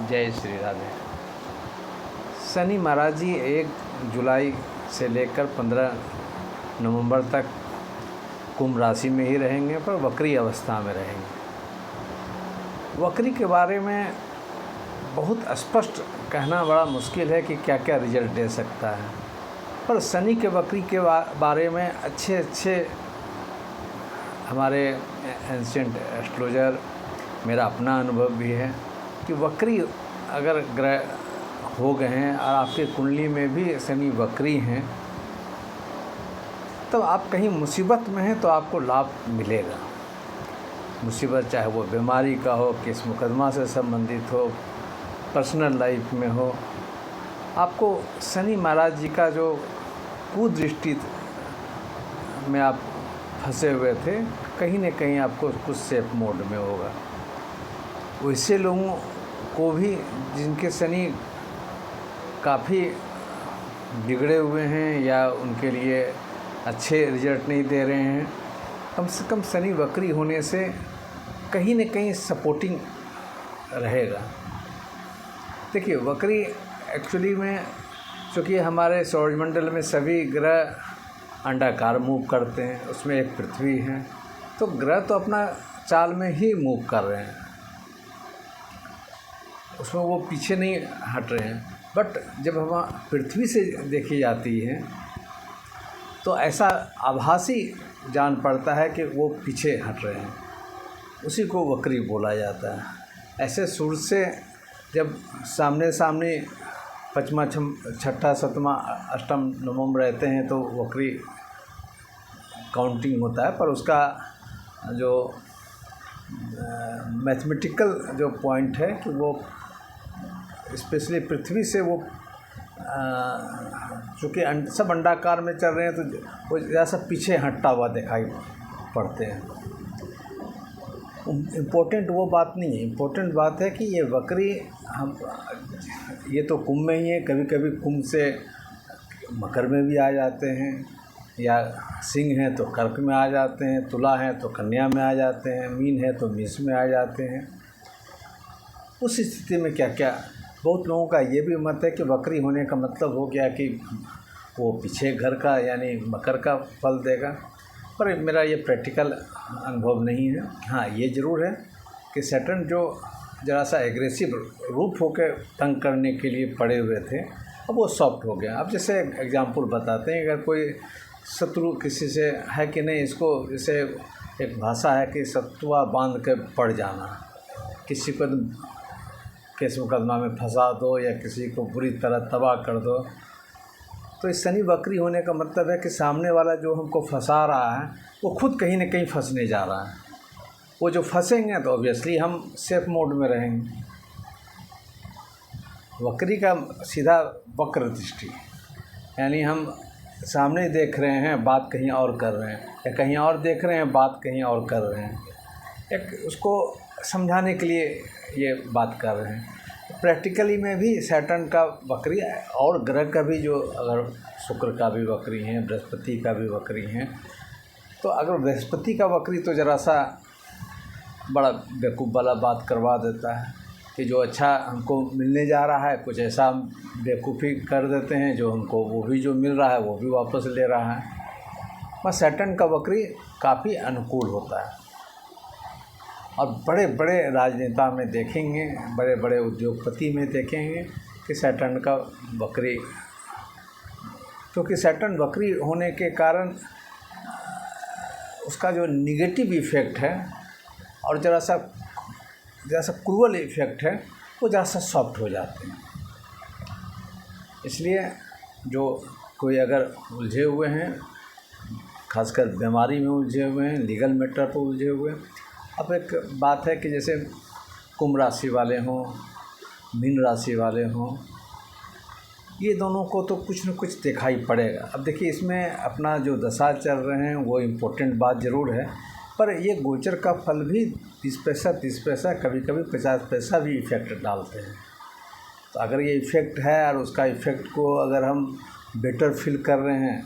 जय श्री राधे। शनि महाराज जी 1 जुलाई से लेकर 15 नवंबर तक कुंभ राशि में ही रहेंगे, पर वक्री अवस्था में रहेंगे। वक्री के बारे में बहुत स्पष्ट कहना बड़ा मुश्किल है कि क्या क्या रिजल्ट दे सकता है, पर शनि के वक्री के बारे में अच्छे हमारे एंशिएंट एस्ट्रोलॉजर, मेरा अपना अनुभव भी है कि वक्री अगर ग्रह हो गए हैं और आपके कुंडली में भी शनि वक्री हैं, तब आप कहीं मुसीबत में हैं तो आपको लाभ मिलेगा। मुसीबत चाहे वो बीमारी का हो, केस मुकदमा से संबंधित हो, पर्सनल लाइफ में हो, आपको शनि महाराज जी का जो कुदृष्टि में आप फंसे हुए थे, कहीं न कहीं आपको कुछ सेफ मोड में होगा। वैसे लोगों को भी जिनके शनि काफ़ी बिगड़े हुए हैं या उनके लिए अच्छे रिजल्ट नहीं दे रहे हैं, कम से कम शनि वक्री होने से कहीं न कहीं सपोर्टिंग रहेगा। देखिए, वक्री एक्चुअली में चूँकि हमारे सौरमंडल में सभी ग्रह अंडाकार मूव करते हैं, उसमें एक पृथ्वी है, तो ग्रह तो अपना चाल में ही मूव कर रहे हैं, उसमें वो पीछे नहीं हट रहे हैं। बट जब हम पृथ्वी से देखी जाती है तो ऐसा आभासी जान पड़ता है कि वो पीछे हट रहे हैं, उसी को वक्री बोला जाता है। ऐसे सूर्य से जब सामने सामने पंचमा, छठा, सतमा, अष्टम, नवम रहते हैं तो वक्री काउंटिंग होता है, पर उसका जो मैथमेटिकल जो पॉइंट है कि वो स्पेशली पृथ्वी से वो चूँकि सब अंडाकार में चल रहे हैं तो वो जैसा पीछे हटता हुआ दिखाई पड़ते हैं। इम्पोर्टेंट वो बात नहीं है, इम्पोर्टेंट बात है कि ये वक्री हम ये तो कुंभ में ही है, कभी कभी कुंभ से मकर में भी आ जाते हैं, या सिंह है तो कर्क में आ जाते हैं, तुला है तो कन्या में आ जाते हैं, मीन है तो मेष में आ जाते हैं। उस स्थिति में क्या क्या बहुत लोगों का ये भी मत है कि वक्री होने का मतलब हो गया कि वो पीछे घर का यानी मकर का फल देगा, पर मेरा ये प्रैक्टिकल अनुभव नहीं है। हाँ, ये ज़रूर है कि सैटर्न जो ज़रा सा एग्रेसिव रूप होकर तंग करने के लिए पड़े हुए थे, अब वो सॉफ्ट हो गया। अब जैसे एग्जांपल बताते हैं, अगर कोई शत्रु किसी से है कि नहीं, इसको जैसे एक भाषा है कि सत्तुआ बांध के पड़ जाना, किसी को केस मुकदमा में फंसा दो या किसी को बुरी तरह तबाह कर दो। तो इस शनि वक्री होने का मतलब है कि सामने वाला जो हमको फंसा रहा है वो खुद कहीं न कहीं फंसने जा रहा है। वो जो फंसेंगे तो ऑब्वियसली हम सेफ मोड में रहेंगे। वक्री का सीधा वक्र दृष्टि, यानी हम सामने देख रहे हैं, बात कहीं और कर रहे हैं, या कहीं और देख रहे हैं, बात कहीं और कर रहे हैं। एक उसको समझाने के लिए ये बात कर रहे हैं। प्रैक्टिकली में भी सैटर्न का वक्री और ग्रह का भी, जो अगर शुक्र का भी वक्री हैं, बृहस्पति का भी वक्री हैं, तो अगर बृहस्पति का वक्री तो ज़रा सा बड़ा बेवकूफ़ वाला बात करवा देता है कि जो अच्छा हमको मिलने जा रहा है कुछ ऐसा बेवकूफ़ी कर देते हैं, जो हमको वो भी जो मिल रहा है वो भी वापस ले रहा है। पर सैटर्न का वक्री काफ़ी अनुकूल होता है, और बड़े बड़े राजनेता में देखेंगे, बड़े बड़े उद्योगपति में देखेंगे कि सैटर्न का वक्री, क्योंकि सैटर्न वक्री होने के कारण उसका जो निगेटिव इफ़ेक्ट है और ज़रा सा क्रूअल इफ़ेक्ट है वो ज़रा सा सॉफ्ट हो जाते हैं। इसलिए जो कोई अगर उलझे हुए हैं, खासकर बीमारी में उलझे हुए हैं, लीगल मैटर पर उलझे हुए हैं। अब एक बात है कि जैसे कुंभ राशि वाले हों, मीन राशि वाले हों, ये दोनों को तो कुछ न कुछ दिखाई पड़ेगा। अब देखिए, इसमें अपना जो दशा चल रहे हैं वो इम्पोर्टेंट बात ज़रूर है, पर ये गोचर का फल भी 20 पैसा 30 पैसा, कभी कभी 50 पैसा भी इफ़ेक्ट डालते हैं। तो अगर ये इफ़ेक्ट है और उसका इफ़ेक्ट को अगर हम बेटर फील कर रहे हैं,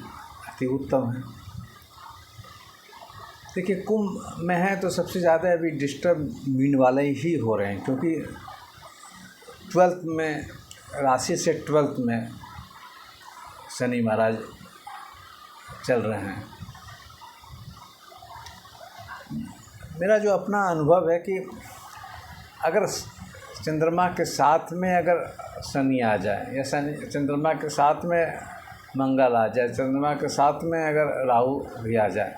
अति उत्तम है। देखिए, कुंभ में है तो सबसे ज़्यादा अभी डिस्टर्ब मीन वाले ही हो रहे हैं, क्योंकि 12th में, राशि से 12th में शनि महाराज चल रहे हैं। मेरा जो अपना अनुभव है कि अगर चंद्रमा के साथ में अगर शनि आ जाए, या चंद्रमा के साथ में मंगल आ जाए, चंद्रमा के साथ में अगर राहु भी आ जाए,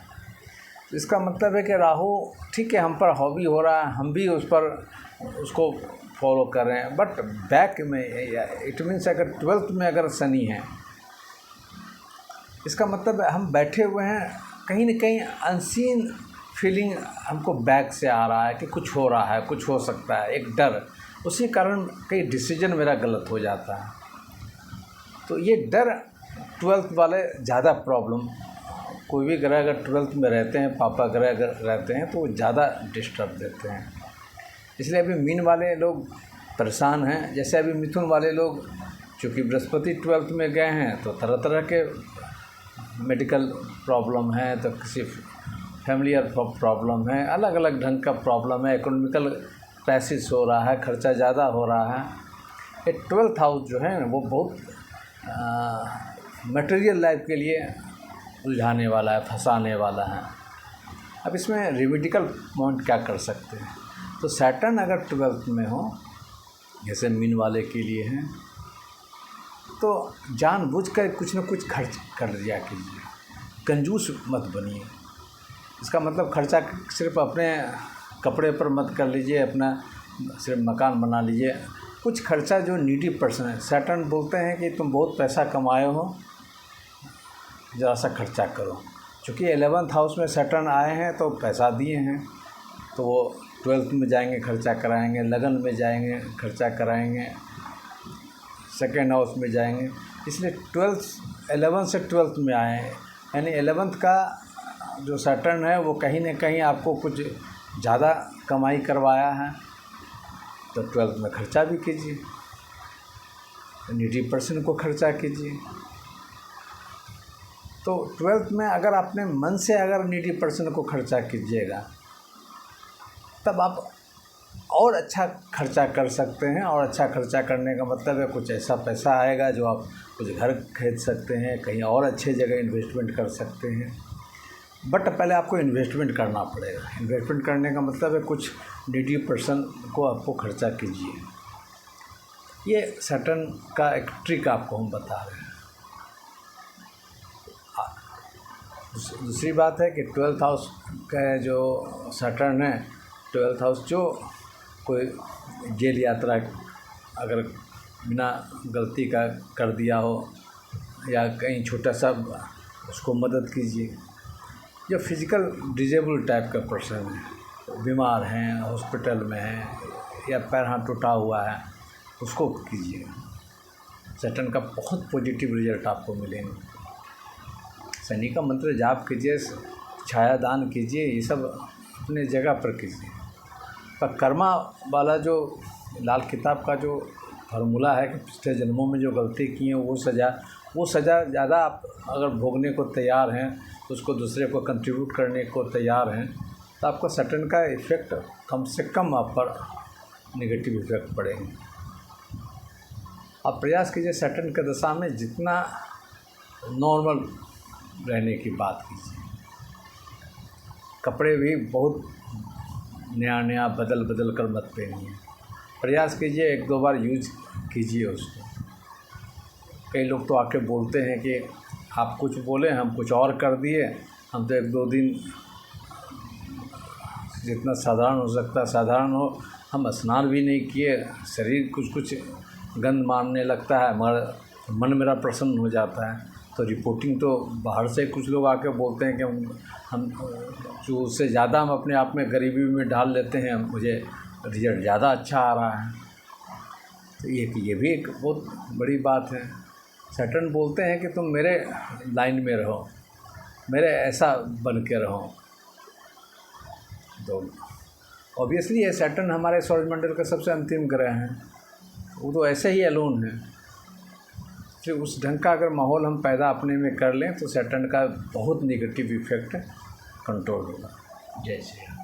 तो इसका मतलब है कि राहु ठीक है हम पर हावी हो रहा है, हम भी उसको फॉलो कर रहे हैं, बट बैक में इट मीन्स अगर 12th में अगर शनि है, इसका मतलब है हम बैठे हुए हैं, कहीं न कहीं अनसीन फीलिंग हमको बैक से आ रहा है कि कुछ हो रहा है, कुछ हो सकता है, एक डर, उसी कारण कई डिसीजन मेरा गलत हो जाता है। तो ये डर 12th वाले ज़्यादा प्रॉब्लम, कोई भी ग्रह अगर 12th में रहते हैं, पापा ग्रह अगर रहते हैं, तो वो ज़्यादा डिस्टर्ब देते हैं। इसलिए अभी मीन वाले लोग परेशान हैं। जैसे अभी मिथुन वाले लोग, चूँकि बृहस्पति 12th में गए हैं, तो तरह तरह के मेडिकल प्रॉब्लम है, तो किसी फैमिलियर प्रॉब्लम है, अलग अलग ढंग का प्रॉब्लम है, इकोनॉमिकल क्राइसिस हो रहा है, खर्चा ज़्यादा हो रहा है। ये 12th हाउस जो है वो बहुत मटेरियल लाइफ के लिए उलझाने वाला है, फंसाने वाला है। अब इसमें रेमेडिकल पॉइंट क्या कर सकते हैं? तो सैटर्न अगर 12th में हो, जैसे मीन वाले के लिए हैं, तो जानबूझकर कुछ न कुछ खर्च कर दिया कीजिए, कंजूस मत बनिए। इसका मतलब खर्चा सिर्फ अपने कपड़े पर मत कर लीजिए, अपना सिर्फ मकान बना लीजिए। कुछ खर्चा जो नीडी पर्सन है, सैटर्न बोलते हैं कि तुम बहुत पैसा कमाए हो, ज़रा सा खर्चा करो। चूँकि 11th हाउस में सैटर्न आए हैं तो पैसा दिए हैं, तो वो 12th में जाएंगे, खर्चा कराएंगे, लगन में जाएंगे, खर्चा कराएंगे, सेकेंड हाउस में जाएंगे। इसलिए 11th से 12th में आए हैं, यानी 11th का जो सैटर्न है वो कहीं न कहीं आपको कुछ ज़्यादा कमाई करवाया है, तो 12th में खर्चा भी कीजिए, नीडी पर्सन को खर्चा कीजिए। तो 12th में अगर आपने मन से अगर नीडी पर्सन को खर्चा कीजिएगा, तब आप और अच्छा खर्चा कर सकते हैं। और अच्छा खर्चा करने का मतलब है कुछ ऐसा पैसा आएगा जो आप कुछ घर खरीद सकते हैं, कहीं और अच्छे जगह इन्वेस्टमेंट कर सकते हैं। बट पहले आपको इन्वेस्टमेंट करना पड़ेगा। इन्वेस्टमेंट करने का मतलब है कुछ नीडी पर्सन को आपको खर्चा कीजिए। ये सैटर्न का एक ट्रिक आपको हम बता रहे हैं। दूसरी बात है कि 12th हाउस का जो सैटर्न है, 12th हाउस जो कोई जेल यात्रा अगर बिना गलती का कर दिया हो, या कहीं छोटा सा उसको मदद कीजिए। जो फिज़िकल डिजेबल टाइप का पर्सन है, बीमार हैं, हॉस्पिटल में हैं, या पैर हाथ टूटा हुआ है, उसको कीजिए। सैटर्न का बहुत पॉजिटिव रिजल्ट आपको मिलेंगे। शनि का मंत्र जाप कीजिए, छाया दान कीजिए, ये सब अपने जगह पर कीजिए। पर कर्मा वाला जो लाल किताब का जो फार्मूला है कि पिछले जन्मों में जो गलती की है वो सज़ा ज़्यादा आप अगर भोगने को तैयार हैं, तो उसको दूसरे को कंट्रीब्यूट करने को तैयार हैं, तो आपका सैटर्न का इफ़ेक्ट कम से कम आप पर नेगेटिव इफ़ेक्ट पड़ेंगे। आप प्रयास कीजिए सैटर्न की दशा में जितना नॉर्मल रहने की बात कीजिए। कपड़े भी बहुत नया बदल कर मत पहनिए। प्रयास कीजिए 1-2 बार यूज कीजिए उसको। कई लोग तो आके बोलते हैं कि आप कुछ बोले, हम कुछ और कर दिए, हम तो 1-2 दिन जितना साधारण हो सकता है साधारण हो, हम स्नान भी नहीं किए, शरीर कुछ गंद मारने लगता है, मगर मन मेरा प्रसन्न हो जाता है। तो रिपोर्टिंग तो बाहर से कुछ लोग आके बोलते हैं कि हम जो उससे ज़्यादा हम अपने आप में गरीबी में डाल लेते हैं, मुझे रिजल्ट ज़्यादा अच्छा आ रहा है। तो ये भी एक बहुत बड़ी बात है। सैटर्न बोलते हैं कि तुम मेरे लाइन में रहो, मेरे ऐसा बन के रहो। तो ऑब्वियसली ये सैटर्न हमारे सौरमंडल का सबसे अंतिम ग्रह है, वो तो ऐसे ही अलोन है। फिर उस ढंग का अगर माहौल हम पैदा अपने में कर लें, तो सैटर्न का बहुत नेगेटिव इफ़ेक्ट कंट्रोल होगा। जय श्री राम।